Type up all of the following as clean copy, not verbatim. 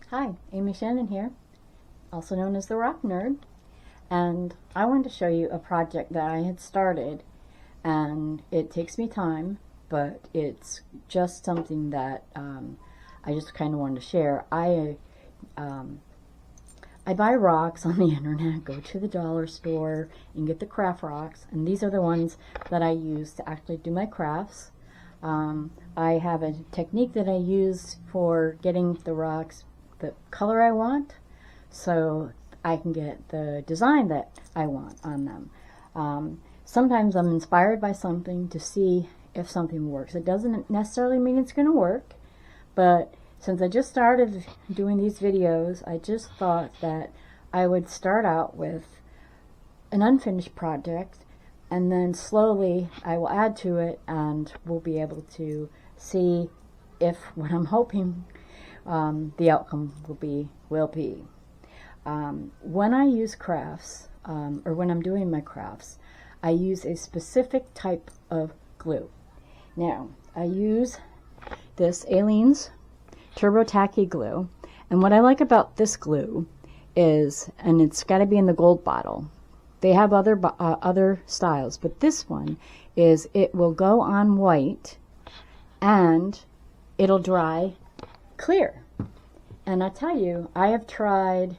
Hi, Amy Shannon here, also known as the Rock Nerd, and I wanted to show you a project that I had started, and it takes me time, but it's just something that I just kind of wanted to share. I buy rocks on the internet, go to the dollar store and get the craft rocks, and these are the ones that I use to actually do my crafts. I have a technique that I use for getting the rocks the color I want, so I can get the design that I want on them. Sometimes I'm inspired by something to see if something works. It doesn't necessarily mean it's going to work, but since I just started doing these videos, I just thought that I would start out with an unfinished project, and then slowly I will add to it, and we'll be able to see if what I'm hoping the outcome will be. When I use crafts, or when I'm doing my crafts, I use a specific type of glue. Now, I use this Aleene's Turbo Tacky glue, and what I like about this glue is, and it's got to be in the gold bottle. They have other styles, but this one is, it will go on white and it'll dry clear. And I tell you, I have tried,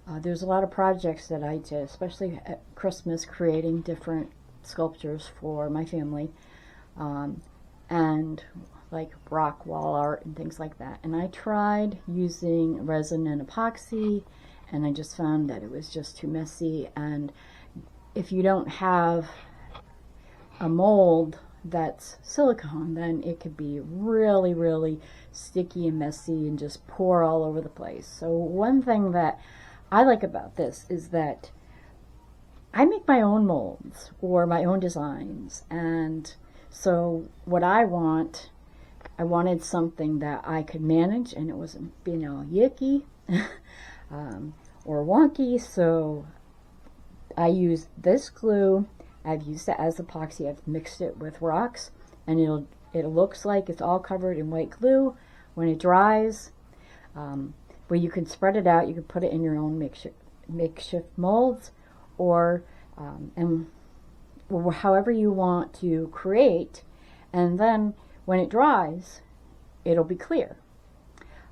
there's a lot of projects that I did, especially at Christmas, creating different sculptures for my family, and like rock wall art and things like that. And I tried using resin and epoxy, and I just found that it was just too messy. And if you don't have a mold that's silicone, then it could be really, really sticky and messy and just pour all over the place. So one thing that I like about this is that I make my own molds or my own designs, and so what I wanted something that I could manage and it wasn't being all yicky or wonky. So I use this glue. I've used it as epoxy. I've mixed it with rocks, and it looks like it's all covered in white glue. When it dries, well, you can spread it out. You can put it in your own makeshift molds, or however you want to create. And then when it dries, it'll be clear.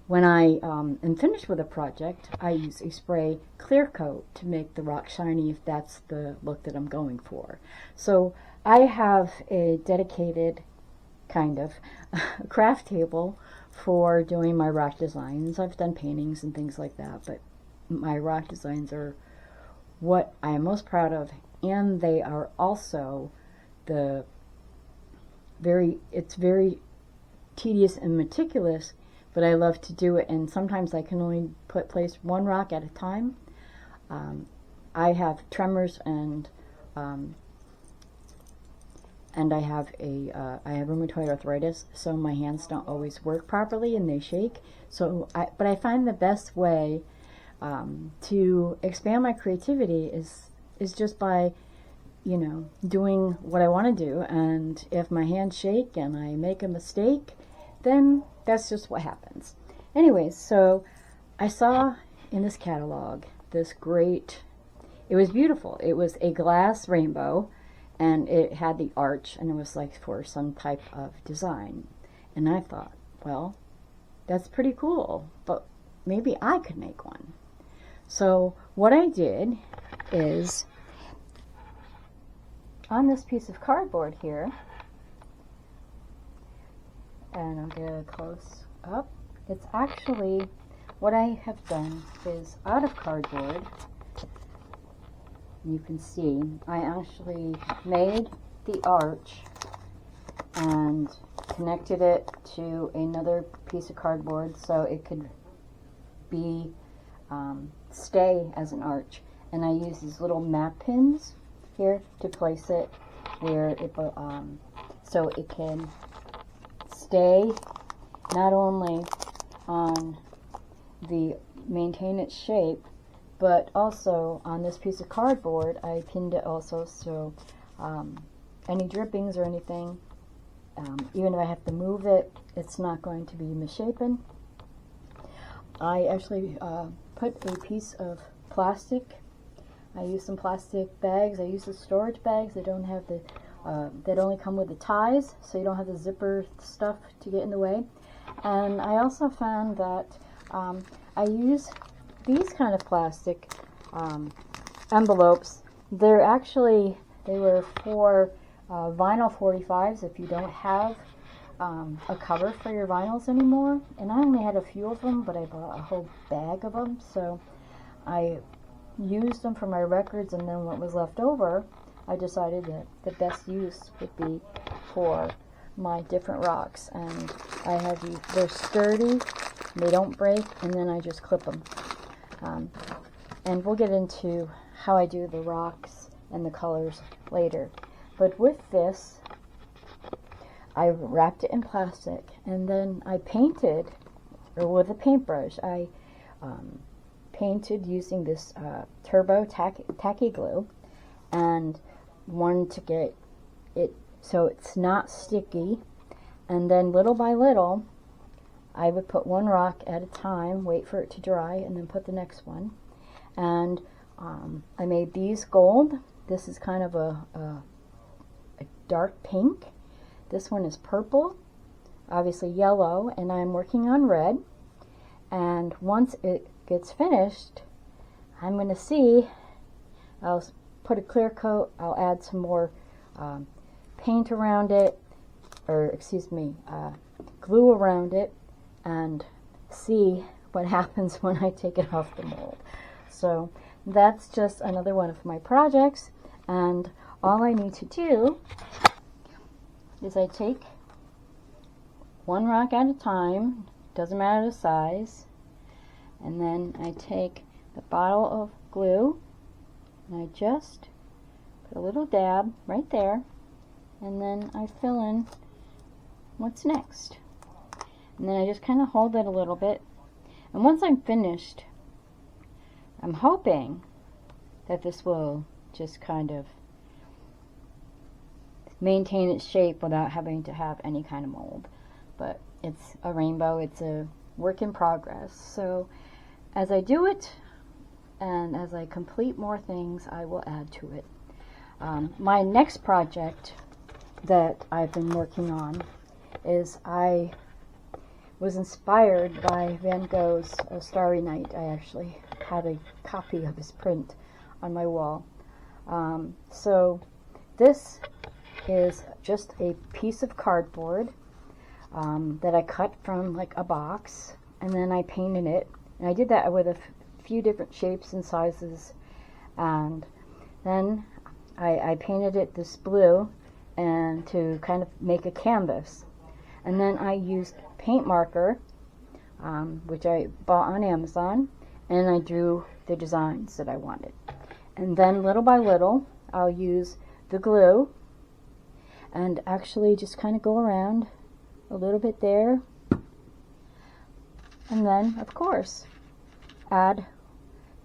When I am finished with a project, I use a spray clear coat to make the rock shiny if that's the look that I'm going for. So I have a dedicated kind of craft table for doing my rock designs. I've done paintings and things like that, but my rock designs are what I am most proud of, and they are also it's very tedious and meticulous, but I love to do it, and sometimes I can only place one rock at a time. I have tremors, and I have rheumatoid arthritis, so my hands don't always work properly and they shake. But I find the best way to expand my creativity is just by, doing what I want to do. And if my hands shake and I make a mistake, then that's just what happens. Anyways, so I saw in this catalog this great, it was beautiful. It was a glass rainbow, and it had the arch, and it was like for some type of design. And I thought, well, that's pretty cool, but maybe I could make one. So what I did is, on this piece of cardboard here, and I'll get a close up, it's actually, what I have done is, out of cardboard, you can see, I actually made the arch and connected it to another piece of cardboard so it could be stay as an arch. And I use these little map pins here to place it where it so it can stay not only on maintain its shape, but also on this piece of cardboard I pinned it also, so any drippings or anything, even if I have to move it, it's not going to be misshapen. I actually put a piece of plastic. I use some plastic bags. I use the storage bags that don't have the that only come with the ties, so you don't have the zipper stuff to get in the way. And I also found that I use these kind of plastic envelopes. They were for vinyl 45s if you don't have a cover for your vinyls anymore. And I only had a few of them, but I bought a whole bag of them, so I used them for my records, and then what was left over, I decided that the best use would be for my different rocks. And I have these, they're sturdy, they don't break, and then I just clip them. And we'll get into how I do the rocks and the colors later. But with this, I wrapped it in plastic, and then I painted, or with a paintbrush, I painted using this turbo tacky glue, and wanted to get it so it's not sticky. And then little by little, I would put one rock at a time, wait for it to dry, and then put the next one. And I made these gold. This is kind of a dark pink. This one is purple, obviously yellow, and I'm working on red. And once it gets finished, I'm going to see, I'll put a clear coat, I'll add some more paint around it, or excuse me, glue around it, and see what happens when I take it off the mold. So that's just another one of my projects, and all I need to do is I take one rock at a time, doesn't matter the size, and then I take the bottle of glue and I just put a little dab right there, and then I fill in what's next. And then I just kind of hold it a little bit, and once I'm finished, I'm hoping that this will just kind of maintain its shape without having to have any kind of mold. But it's a rainbow, it's a work in progress. So as I do it and as I complete more things, I will add to it. My next project that I've been working on is, I was inspired by Van Gogh's Starry Night. I actually had a copy of his print on my wall. So this is just a piece of cardboard that I cut from like a box, and then I painted it. And I did that with a few different shapes and sizes, and then I painted it this blue and to kind of make a canvas. And then I used paint marker, which I bought on Amazon, and I drew the designs that I wanted. And then little by little, I'll use the glue and actually just kind of go around a little bit there, and then of course add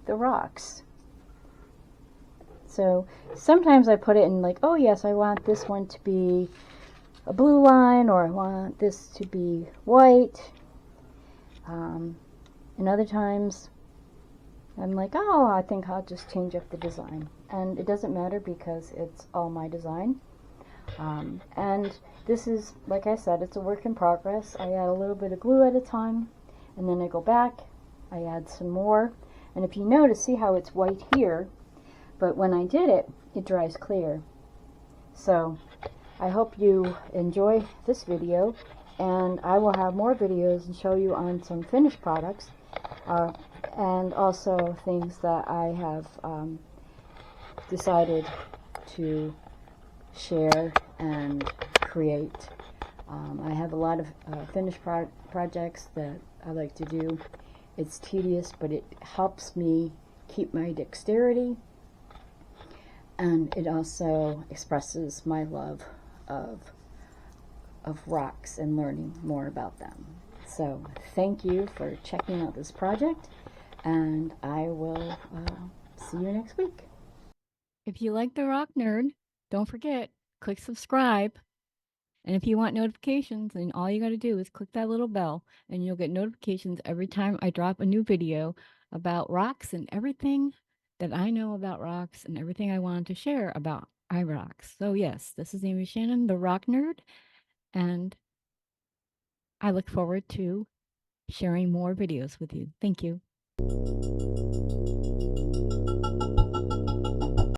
the rocks. So sometimes I put it in like, oh yes, I want this one to be a blue line, or I want this to be white. And other times I'm like, oh, I think I'll just change up the design. And it doesn't matter because it's all my design. And this is, like I said, it's a work in progress. I add a little bit of glue at a time, and then I go back, I add some more. And if you notice, see how it's white here, but when I did it, it dries clear. So I hope you enjoy this video, and I will have more videos and show you on some finished products, and also things that I have decided to share and create. I have a lot of finished projects that I like to do. It's tedious, but it helps me keep my dexterity, and it also expresses my love of rocks and learning more about them. So thank you for checking out this project, and I will see you next week. If you like the Rock Nerd, don't forget, click subscribe. And if you want notifications, then all you got to do is click that little bell and you'll get notifications every time I drop a new video about rocks and everything that I know about rocks and everything I wanted to share about iRocks. So yes, this is Amy Shannon, the Rock Nerd, and I look forward to sharing more videos with you. Thank you.